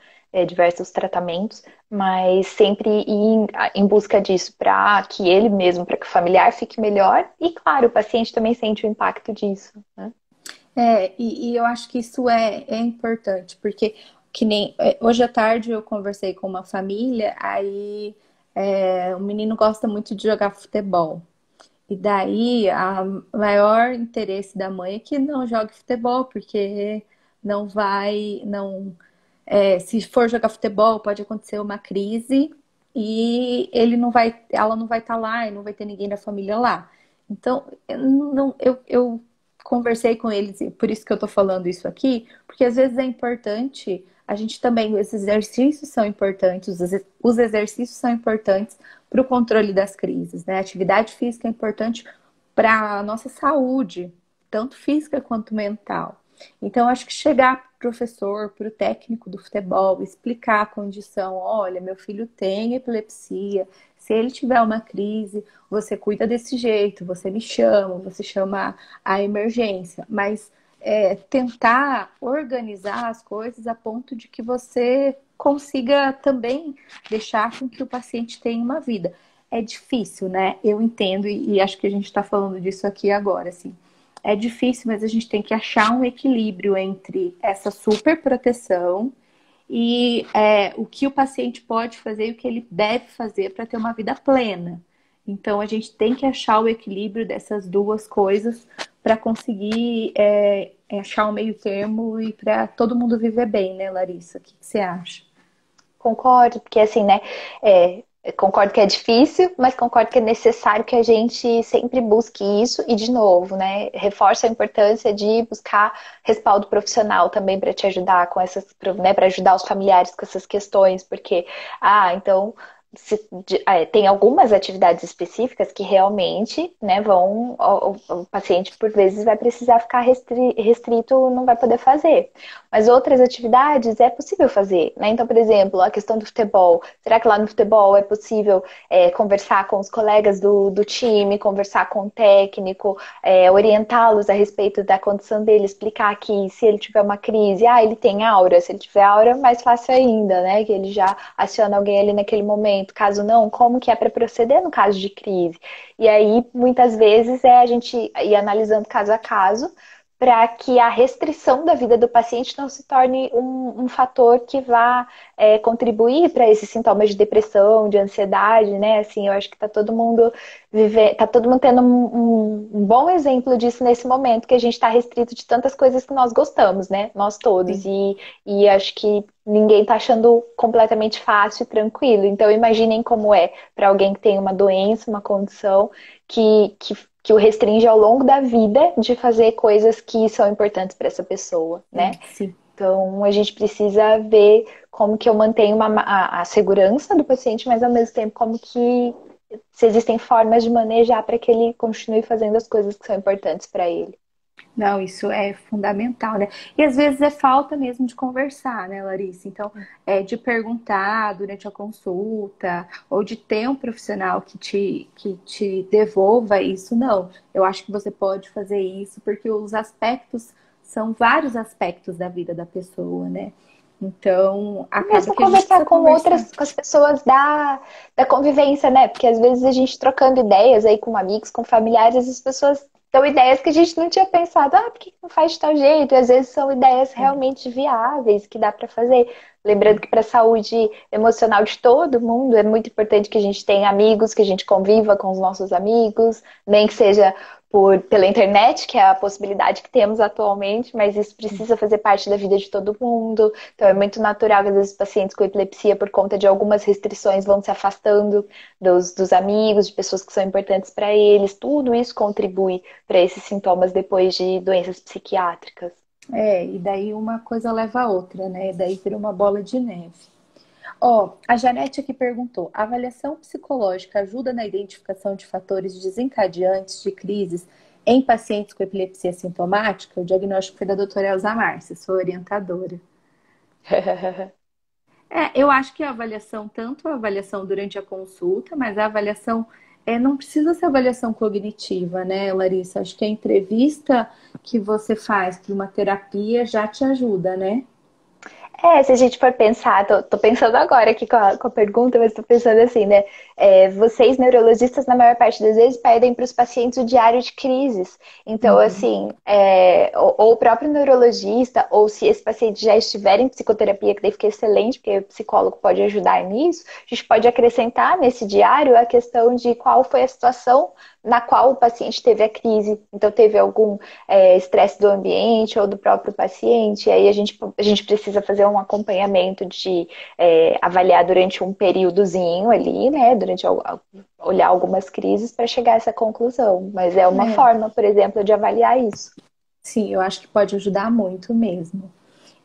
diversos tratamentos, mas sempre ir em busca disso para que ele mesmo, para que o familiar fique melhor e, claro, o paciente também sente o impacto disso, né? E eu acho que isso é importante, porque que nem hoje à tarde eu conversei com uma família, aí o menino gosta muito de jogar futebol. E daí, o maior interesse da mãe é que não jogue futebol, porque não vai, não, se for jogar futebol, pode acontecer uma crise e ele não vai, ela não vai estar lá e não vai ter ninguém da família lá. Então, eu conversei com eles, e por isso que eu tô falando isso aqui, porque às vezes é importante, a gente também, esses exercícios são importantes, os exercícios são importantes para o controle das crises, né? A atividade física é importante para a nossa saúde, tanto física quanto mental. Então, acho que chegar para o professor, para o técnico do futebol, explicar a condição, olha, meu filho tem epilepsia, se ele tiver uma crise, você cuida desse jeito, você me chama, você chama a emergência, mas tentar organizar as coisas a ponto de que você consiga também deixar com que o paciente tenha uma vida. É difícil, né? Eu entendo e acho que a gente está falando disso aqui agora, assim. É difícil, mas a gente tem que achar um equilíbrio entre essa super proteção e o que o paciente pode fazer e o que ele deve fazer para ter uma vida plena. Então, a gente tem que achar o equilíbrio dessas duas coisas para conseguir achar um meio termo e para todo mundo viver bem, né, Larissa? O que você acha? Concordo, porque assim, né? Concordo que é difícil, mas concordo que é necessário que a gente sempre busque isso e, de novo, né? Reforço a importância de buscar respaldo profissional também para te ajudar com essas, né? Para ajudar os familiares com essas questões, porque, então. Tem algumas atividades específicas que realmente, né, o paciente por vezes vai precisar ficar restrito, não vai poder fazer. Mas outras atividades é possível fazer, né? Então, por exemplo, a questão do futebol. Será que lá no futebol é possível conversar com os colegas do time, conversar com o técnico, orientá-los a respeito da condição dele, explicar que se ele tiver uma crise, ele tem aura. Se ele tiver aura, mais fácil ainda, né? Que ele já aciona alguém ali naquele momento. Caso não, como que é para proceder no caso de crise? E aí, muitas vezes, a gente ir analisando caso a caso, para que a restrição da vida do paciente não se torne um fator que vá contribuir para esses sintomas de depressão, de ansiedade, né? Assim, eu acho que tá todo mundo tendo um bom exemplo disso nesse momento, que a gente está restrito de tantas coisas que nós gostamos, né? Nós todos. Sim. E acho que ninguém tá achando completamente fácil e tranquilo. Então, imaginem como é para alguém que tem uma doença, uma condição que o restringe ao longo da vida de fazer coisas que são importantes para essa pessoa, né? Sim. Então, a gente precisa ver como que eu mantenho a segurança do paciente, mas ao mesmo tempo como que se existem formas de manejar para que ele continue fazendo as coisas que são importantes para ele. Não, isso é fundamental, né? E às vezes é falta mesmo de conversar, né, Larissa? Então, de perguntar durante a consulta, ou de ter um profissional que te devolva isso, não. Eu acho que você pode fazer isso, porque os aspectos são vários aspectos da vida da pessoa, né? Então, acaba Mesmo que a gente conversar precisa com conversar. com as pessoas da convivência, né? Porque às vezes a gente trocando ideias aí com amigos, com familiares, as pessoas dão ideias que a gente não tinha pensado. Por que não faz de tal jeito? E às vezes são ideias realmente viáveis que dá para fazer. Lembrando que para a saúde emocional de todo mundo é muito importante que a gente tenha amigos, que a gente conviva com os nossos amigos, nem que seja pela internet, que é a possibilidade que temos atualmente, mas isso precisa fazer parte da vida de todo mundo. Então é muito natural que às vezes os pacientes com epilepsia, por conta de algumas restrições, vão se afastando dos amigos, de pessoas que são importantes para eles. Tudo isso contribui para esses sintomas depois de doenças psiquiátricas. E daí uma coisa leva a outra, né? Daí vira uma bola de neve. Ó, a Janete aqui perguntou: a avaliação psicológica ajuda na identificação de fatores desencadeantes de crises em pacientes com epilepsia sintomática? O diagnóstico foi da doutora Elza Márcia, sua orientadora. Eu acho que a avaliação, tanto a avaliação durante a consulta, mas a avaliação não precisa ser avaliação cognitiva, né, Larissa? Acho que a entrevista que você faz para uma terapia já te ajuda, né? Se a gente for pensar, tô pensando agora aqui com a pergunta, mas tô pensando assim, né? Vocês, neurologistas, na maior parte das vezes, pedem para os pacientes o diário de crises. Então, Uhum. assim, ou o próprio neurologista, ou se esse paciente já estiver em psicoterapia, que daí fica excelente, porque o psicólogo pode ajudar nisso, a gente pode acrescentar nesse diário a questão de qual foi a situação na qual o paciente teve a crise. Então, teve algum estresse do ambiente ou do próprio paciente, e aí a gente precisa fazer um acompanhamento de avaliar durante um períodozinho ali, né? Olhar algumas crises para chegar a essa conclusão. Mas é uma É, forma, por exemplo, de avaliar isso. sim, eu acho que pode ajudar muito mesmo.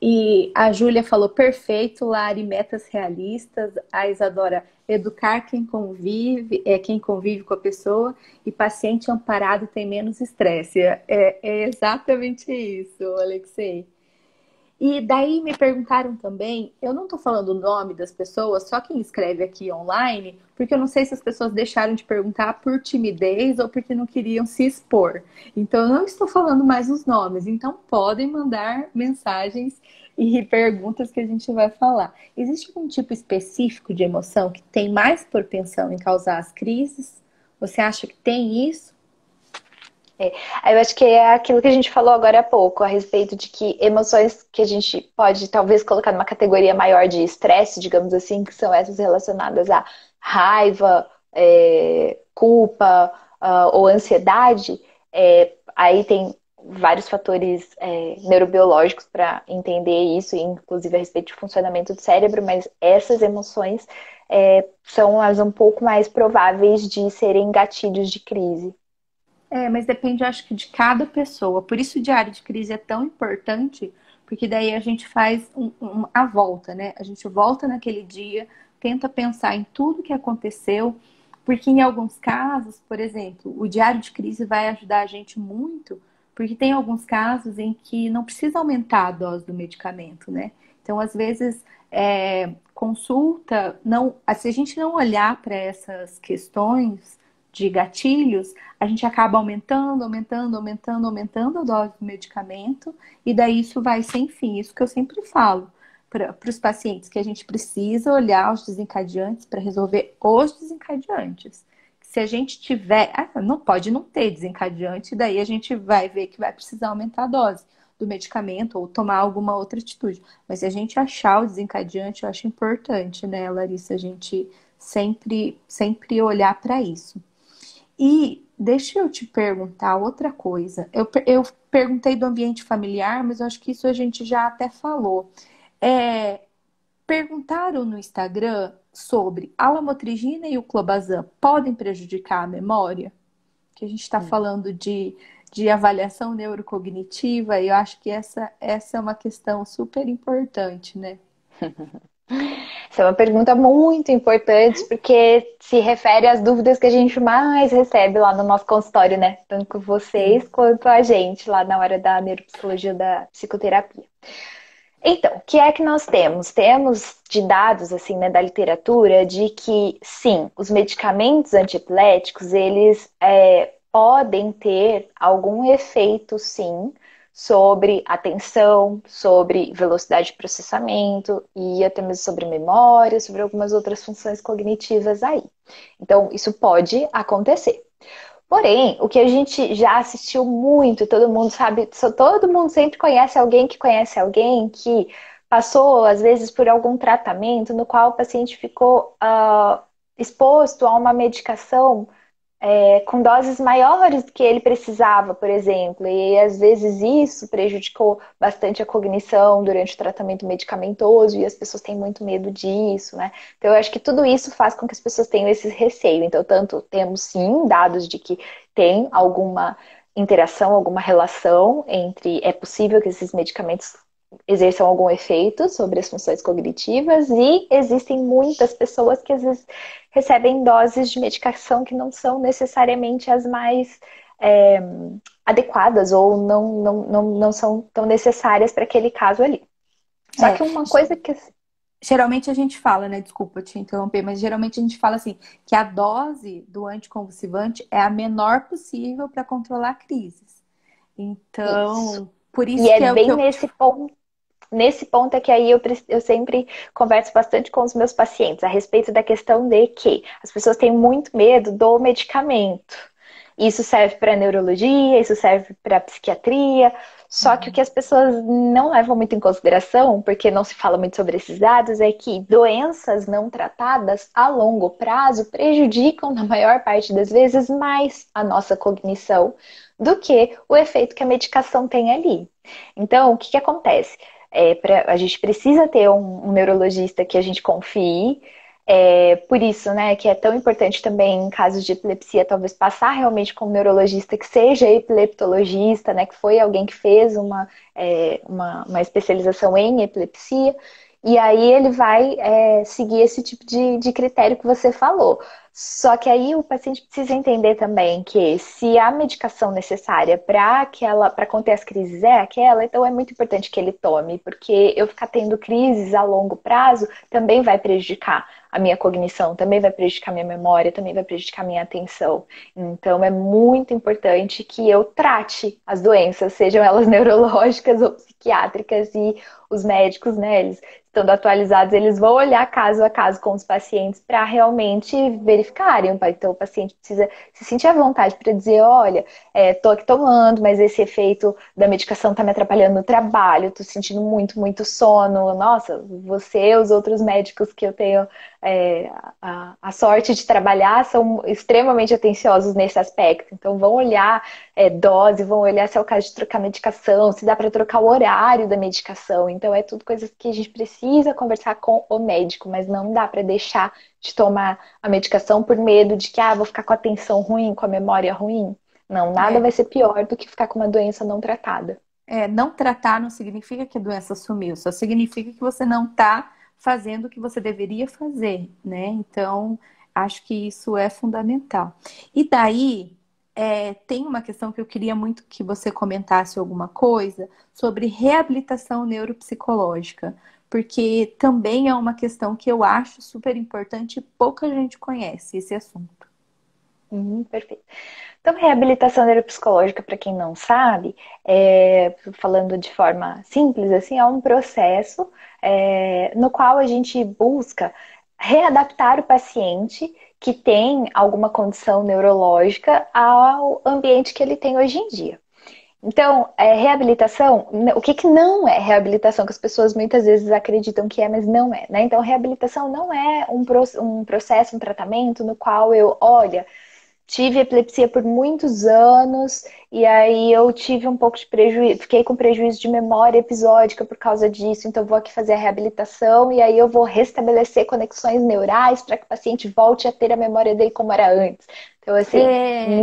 E a Júlia falou perfeito, Lari, metas realistas. A Isadora, educar quem convive com a pessoa e paciente amparado tem menos estresse. É exatamente isso, Alexei. E daí me perguntaram também, eu não estou falando o nome das pessoas, só quem escreve aqui online, porque eu não sei se as pessoas deixaram de perguntar por timidez ou porque não queriam se expor. Então eu não estou falando mais os nomes, então podem mandar mensagens e perguntas que a gente vai falar. Existe algum tipo específico de emoção que tem mais propensão em causar as crises? Você acha que tem isso? Eu acho que é aquilo que a gente falou agora há pouco, a respeito de que emoções que a gente pode talvez colocar numa categoria maior de estresse, digamos assim, que são essas relacionadas a raiva, culpa, ou ansiedade, aí tem vários fatores neurobiológicos para entender isso, inclusive a respeito de funcionamento do cérebro, mas essas emoções são as um pouco mais prováveis de serem gatilhos de crise. Mas depende, eu acho que de cada pessoa. Por isso o diário de crise é tão importante, porque daí a gente faz a volta, né? A gente volta naquele dia, tenta pensar em tudo que aconteceu, porque em alguns casos, por exemplo, o diário de crise vai ajudar a gente muito, porque tem alguns casos em que não precisa aumentar a dose do medicamento, né? Então, às vezes, consulta, não, se a gente não olhar para essas questões de gatilhos, a gente acaba aumentando a dose do medicamento, e daí isso vai sem fim. Isso que eu sempre falo para os pacientes, que a gente precisa olhar os desencadeantes para resolver os desencadeantes. Se a gente tiver, não pode não ter desencadeante, daí a gente vai ver que vai precisar aumentar a dose do medicamento ou tomar alguma outra atitude. Mas se a gente achar o desencadeante, eu acho importante, né, Larissa, a gente sempre olhar para isso. E deixa eu te perguntar outra coisa. Eu perguntei do ambiente familiar, mas eu acho que isso a gente já até falou. É, perguntaram no Instagram sobre a lamotrigina e o clobazam podem prejudicar a memória? Que a gente está falando de avaliação neurocognitiva, e eu acho que essa é uma questão super importante, né? Essa é uma pergunta muito importante, porque se refere às dúvidas que a gente mais recebe lá no nosso consultório, né? Tanto com vocês Sim. quanto a gente, lá na hora da neuropsicologia da psicoterapia. Então, o que é que nós temos? Temos de dados, assim, né, da literatura, de que, sim, os medicamentos antiepiléticos, eles podem ter algum efeito, sim, sobre atenção, sobre velocidade de processamento e até mesmo sobre memória, sobre algumas outras funções cognitivas aí. Então, isso pode acontecer. Porém, o que a gente já assistiu muito, todo mundo sabe, todo mundo sempre conhece alguém que passou, às vezes, por algum tratamento no qual o paciente ficou exposto a uma medicação com doses maiores do que ele precisava, por exemplo, e às vezes isso prejudicou bastante a cognição durante o tratamento medicamentoso e as pessoas têm muito medo disso, né? Então eu acho que tudo isso faz com que as pessoas tenham esse receio. Então, tanto temos sim dados de que tem alguma interação, alguma relação entre é possível que esses medicamentos exerçam algum efeito sobre as funções cognitivas e existem muitas pessoas que às vezes recebem doses de medicação que não são necessariamente as mais é, adequadas ou não são tão necessárias para aquele caso ali. Só É, que uma coisa que geralmente a gente fala, né? Desculpa te interromper, mas geralmente a gente fala assim, que a dose do anticonvulsivante é a menor possível para controlar crises. isso. Então, por E isso é que é o que bem eu. nesse ponto é que aí eu sempre converso bastante com os meus pacientes a respeito da questão de que as pessoas têm muito medo do medicamento. Isso serve para neurologia, isso serve para psiquiatria, só que o que as pessoas não levam muito em consideração, porque não se fala muito sobre esses dados, é que doenças não tratadas a longo prazo prejudicam, na maior parte das vezes, mais a nossa cognição do que o efeito que a medicação tem ali. Então, o que acontece? A gente precisa ter um neurologista que a gente confie. Por isso, né, que é tão importante também em casos de epilepsia, talvez passar realmente com um neurologista que seja epileptologista, né, que foi alguém que fez uma especialização em epilepsia, e aí ele vai seguir esse tipo de critério que você falou. Só que aí o paciente precisa entender também que se a medicação necessária para conter as crises é aquela, então é muito importante que ele tome, porque eu ficar tendo crises a longo prazo também vai prejudicar a minha cognição, também vai prejudicar a minha memória, também vai prejudicar a minha atenção. Então é muito importante que eu trate as doenças, sejam elas neurológicas ou psiquiátricas, e os médicos, né, eles estando atualizados, eles vão olhar caso a caso com os pacientes para realmente verificarem. Então, o paciente precisa se sentir à vontade para dizer, olha, tô aqui tomando, mas esse efeito da medicação tá me atrapalhando no trabalho, tô sentindo muito, muito sono. Nossa, você, os outros médicos que eu tenho a sorte de trabalhar são extremamente atenciosos nesse aspecto. Então, vão olhar dose, vão olhar se é o caso de trocar medicação, se dá para trocar o horário da medicação. Então, é tudo coisas que a gente precisa conversar com o médico, mas não dá para deixar de tomar a medicação por medo de que, vou ficar com a atenção ruim, com a memória ruim. Não, nada vai ser pior do que ficar com uma doença não tratada. Não tratar não significa que a doença sumiu, só significa que você não está fazendo o que você deveria fazer, né? Então, acho que isso é fundamental. E daí, tem uma questão que eu queria muito que você comentasse alguma coisa sobre reabilitação neuropsicológica, porque também é uma questão que eu acho super importante e pouca gente conhece esse assunto. Perfeito. Então, reabilitação neuropsicológica, para quem não sabe, falando de forma simples, assim, é um processo no qual a gente busca readaptar o paciente que tem alguma condição neurológica ao ambiente que ele tem hoje em dia. Então, reabilitação, o que não é reabilitação, que as pessoas muitas vezes acreditam que é, mas não é, né? Então, reabilitação não é um processo, um tratamento no qual olha, tive epilepsia por muitos anos e aí eu tive um pouco de prejuízo, fiquei com prejuízo de memória episódica por causa disso, então vou aqui fazer a reabilitação e aí eu vou restabelecer conexões neurais para que o paciente volte a ter a memória dele como era antes. Então, assim,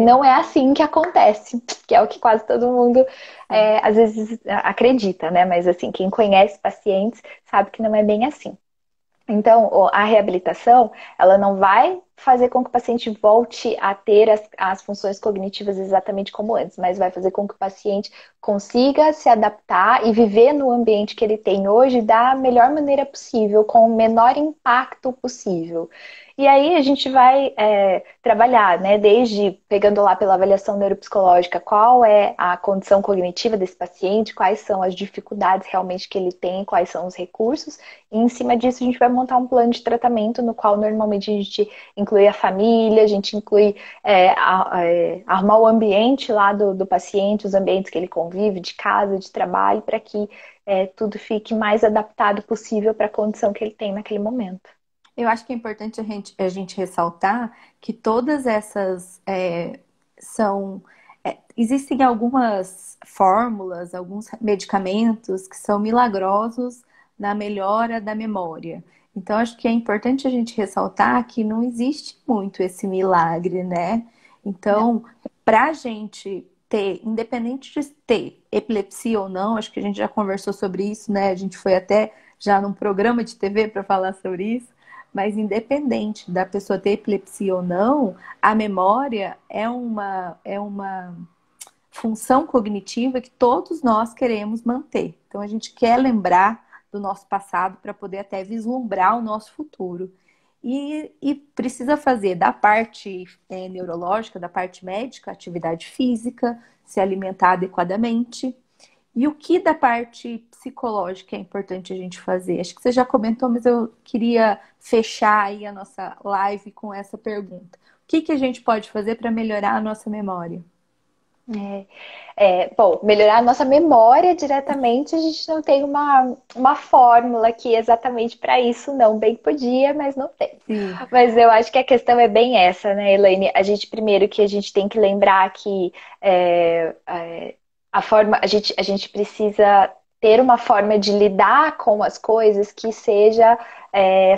não é assim que acontece, que é o que quase todo mundo às vezes acredita, né? Mas assim, quem conhece pacientes sabe que não é bem assim. Então, a reabilitação, ela não vai fazer com que o paciente volte a ter as funções cognitivas exatamente como antes, mas vai fazer com que o paciente consiga se adaptar e viver no ambiente que ele tem hoje da melhor maneira possível, com o menor impacto possível. E aí a gente vai trabalhar, né, desde pegando lá pela avaliação neuropsicológica, qual é a condição cognitiva desse paciente, quais são as dificuldades realmente que ele tem, quais são os recursos, e em cima disso a gente vai montar um plano de tratamento no qual normalmente a gente inclui a família, a gente inclui arrumar o ambiente lá do paciente, os ambientes que ele convive, de casa, de trabalho, para que tudo fique mais adaptado possível para a condição que ele tem naquele momento. Eu acho que é importante a gente ressaltar que todas essas são. Existem algumas fórmulas, alguns medicamentos que são milagrosos na melhora da memória. Então, acho que é importante a gente ressaltar que não existe muito esse milagre, né? Então, para a gente ter, independente de ter epilepsia ou não, acho que a gente já conversou sobre isso, né? A gente foi até já num programa de TV para falar sobre isso. Mas independente da pessoa ter epilepsia ou não, a memória é uma função cognitiva que todos nós queremos manter. Então a gente quer lembrar do nosso passado para poder até vislumbrar o nosso futuro. E precisa fazer da parte neurológica, da parte médica, atividade física, se alimentar adequadamente. E o que da parte psicológica é importante a gente fazer? Acho que você já comentou, mas eu queria fechar aí a nossa live com essa pergunta. O que a gente pode fazer para melhorar a nossa memória? Bom, melhorar a nossa memória diretamente, a gente não tem uma fórmula aqui exatamente para isso, não. Bem podia, mas não tem. Sim. Mas eu acho que a questão é bem essa, né, Elaine? Primeiro que a gente tem que lembrar que a gente precisa ter uma forma de lidar com as coisas que seja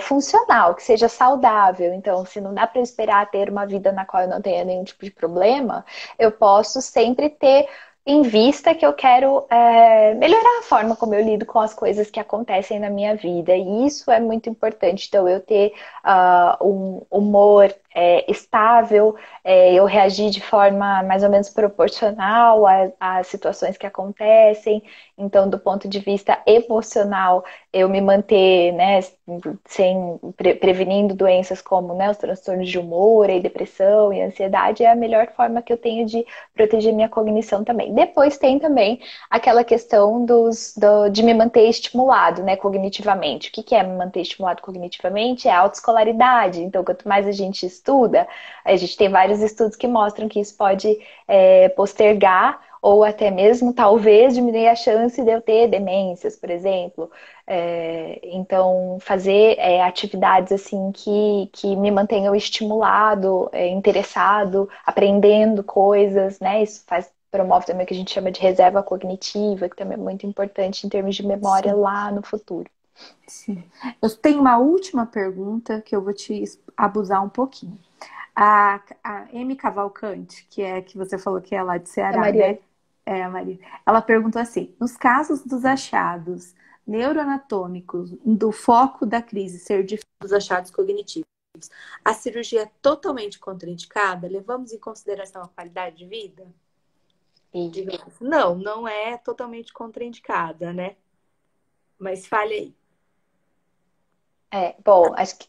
funcional, que seja saudável. Então, se não dá para esperar ter uma vida na qual eu não tenha nenhum tipo de problema, eu posso sempre ter em vista que eu quero melhorar a forma como eu lido com as coisas que acontecem na minha vida. E isso é muito importante. Então, eu ter um humor estável, eu reagir de forma mais ou menos proporcional às situações que acontecem. Então, do ponto de vista emocional, eu me manter, né, prevenindo doenças como, né, os transtornos de humor, e depressão e ansiedade é a melhor forma que eu tenho de proteger minha cognição também. Depois tem também aquela questão de me manter estimulado, né, cognitivamente. O que é me manter estimulado cognitivamente? É a autoescolaridade. Então, quanto mais a gente estuda, a gente tem vários estudos que mostram que isso pode postergar ou até mesmo, talvez, diminuir a chance de eu ter demências, por exemplo. Então, fazer atividades assim que me mantenham estimulado, interessado, aprendendo coisas, né? Isso promove também o que a gente chama de reserva cognitiva, que também é muito importante em termos de memória Sim, lá no futuro. sim. Eu tenho uma última pergunta que eu vou te abusar um pouquinho. A Amy Cavalcante, que é que você falou que é lá de É, Ceará, né? Mariana? Maria. Ela perguntou assim: nos casos dos achados neuroanatômicos do foco da crise ser diferente dos achados cognitivos, a cirurgia é totalmente contraindicada? Levamos em consideração a qualidade de vida? Digamos. Não, não é totalmente contraindicada, né? Mas fale aí. Bom, acho que